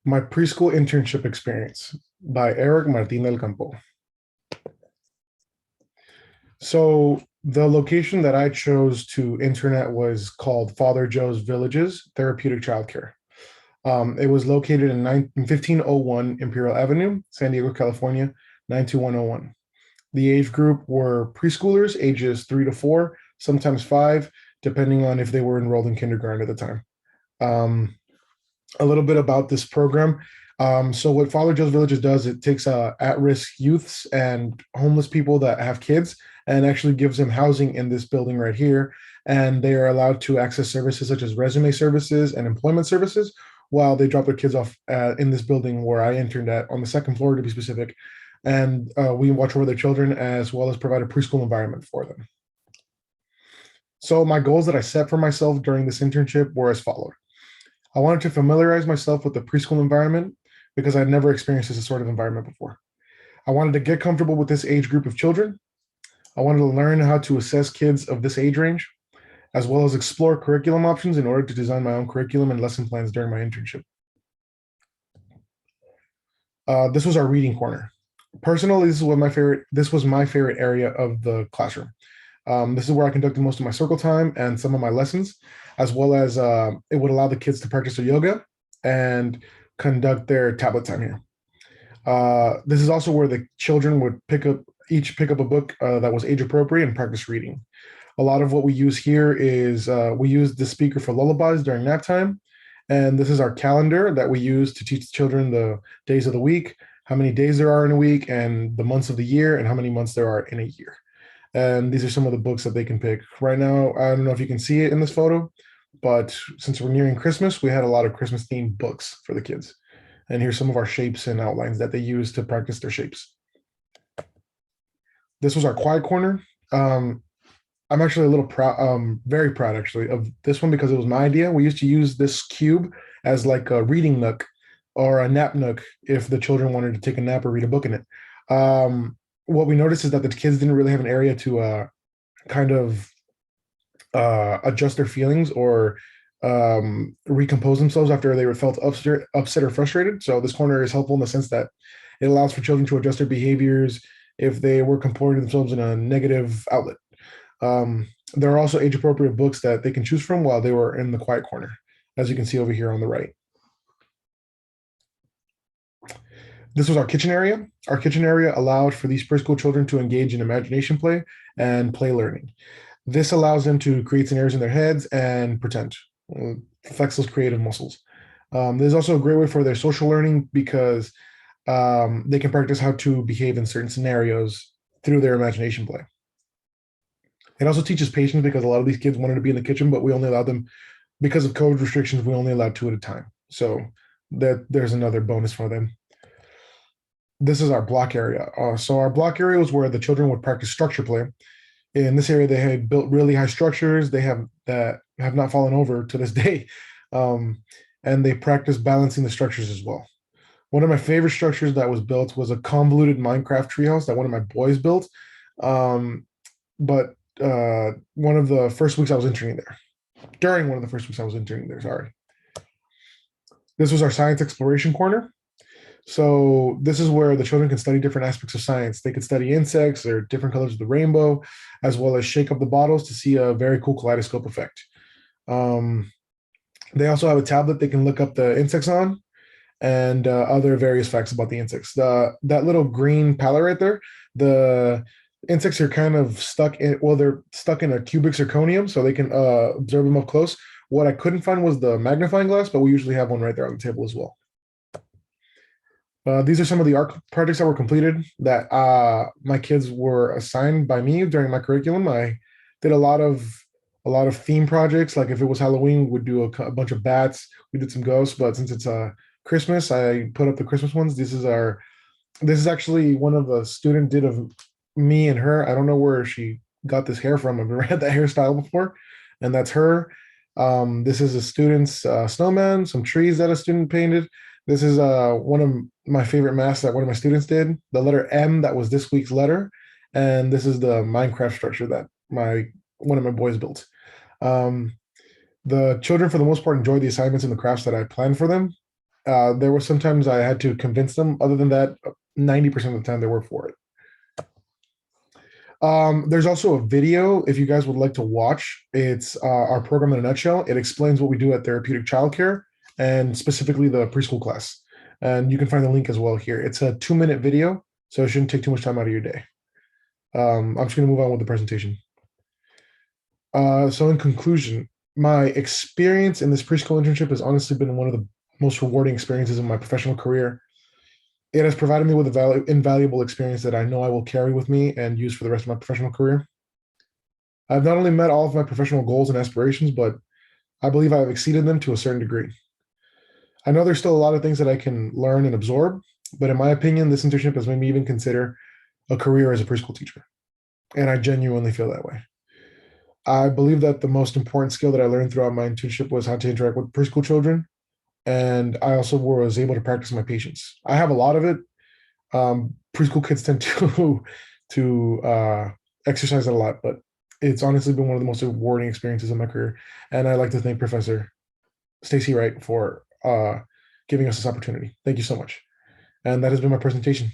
My preschool internship experience by Eric Martin del Campo. So the location that I chose to intern at was called Father Joe's Villages Therapeutic Childcare. It was located in 1501 Imperial Avenue, San Diego, California, 92101. The age group were preschoolers, ages 3 to 4, sometimes 5, depending on if they were enrolled in kindergarten at the time. Um, a little bit about this program. So what Father Joe's Villages does, it takes at-risk youths and homeless people that have kids and actually gives them housing in this building right here. And they are allowed to access services such as resume services and employment services while they drop their kids off in this building where I interned at on the second floor to be specific. And we watch over their children as well as provide a preschool environment for them. So my goals that I set for myself during this internship were as followed. I wanted to familiarize myself with the preschool environment because I'd never experienced this sort of environment before. I wanted to get comfortable with this age group of children. I wanted to learn how to assess kids of this age range, as well as explore curriculum options in order to design my own curriculum and lesson plans during my internship. This was our reading corner. Personally, this was my favorite area of the classroom. This is where I conducted most of my circle time and some of my lessons, as well as it would allow the kids to practice their yoga and conduct their tablet time here. This is also where the children would pick up a book that was age appropriate and practice reading. A lot of what we use here is we use the speaker for lullabies during nap time. And this is our calendar that we use to teach the children the days of the week, how many days there are in a week, and the months of the year, and how many months there are in a year. And these are some of the books that they can pick. Right now, I don't know if you can see it in this photo, but since we're nearing Christmas, we had a lot of Christmas themed books for the kids. And here's some of our shapes and outlines that they use to practice their shapes. This was our quiet corner. I'm actually a little proud, very proud actually of this one because it was my idea. We used to use this cube as like a reading nook or a nap nook if the children wanted to take a nap or read a book in it. What we noticed is that the kids didn't really have an area to kind of adjust their feelings or recompose themselves after they were felt upset or frustrated. So this corner is helpful in the sense that it allows for children to adjust their behaviors if they were comporting themselves in a negative outlet. There are also age appropriate books that they can choose from while they were in the quiet corner, as you can see over here on the right. This was our kitchen area. Our kitchen area allowed for these preschool children to engage in imagination play and play learning. This allows them to create scenarios in their heads and pretend, flex those creative muscles. There's also a great way for their social learning because they can practice how to behave in certain scenarios through their imagination play. It also teaches patience because a lot of these kids wanted to be in the kitchen, but we only allowed them, because of COVID restrictions, we only allowed 2 at a time. So there's another bonus for them. This is our block area. So our block area was where the children would practice structure play. In this area, they had built really high structures. They have that have not fallen over to this day, and they practice balancing the structures as well. One of my favorite structures that was built was a convoluted Minecraft treehouse that one of my boys built. But one of the first weeks I was interning there, during one of the first weeks I was interning there, sorry. This was our science exploration corner. So this is where the children can study different aspects of science. They could study insects or different colors of the rainbow, as well as shake up the bottles to see a very cool kaleidoscope effect. They also have a tablet they can look up the insects on and other various facts about the insects. That little green palette right there, the insects are kind of they're stuck in a cubic zirconium, so they can observe them up close. What I couldn't find was the magnifying glass, but we usually have one right there on the table as well. These are some of the art projects that were completed that my kids were assigned by me during my curriculum. I did a lot of theme projects. Like if it was Halloween, we'd do a bunch of bats. We did some ghosts, but since it's Christmas, I put up the Christmas ones. This is actually one of the student did of me and her. I don't know where she got this hair from. I've never had that hairstyle before, and that's her. This is a student's snowman, some trees that a student painted. This is one of my favorite masks that one of my students did. The letter M, that was this week's letter, and this is the Minecraft structure that one of my boys built. The children, for the most part, enjoyed the assignments and the crafts that I planned for them. There were sometimes I had to convince them. Other than that, 90% of the time they were for it. There's also a video if you guys would like to watch. It's our program in a nutshell. It explains what we do at Therapeutic Childcare and specifically the preschool class. And you can find the link as well here. It's a 2-minute video, so it shouldn't take too much time out of your day. I'm just going to move on with the presentation. So in conclusion, my experience in this preschool internship has honestly been one of the most rewarding experiences in my professional career. It has provided me with a invaluable experience that I know I will carry with me and use for the rest of my professional career. I've not only met all of my professional goals and aspirations, but I believe I have exceeded them to a certain degree. I know there's still a lot of things that I can learn and absorb, but in my opinion, this internship has made me even consider a career as a preschool teacher. And I genuinely feel that way. I believe that the most important skill that I learned throughout my internship was how to interact with preschool children. And I also was able to practice my patience. I have a lot of it. Preschool kids tend to exercise it a lot, but it's honestly been one of the most rewarding experiences in my career. And I'd like to thank Professor Stacy Wright for giving us this opportunity. Thank you so much. And that has been my presentation.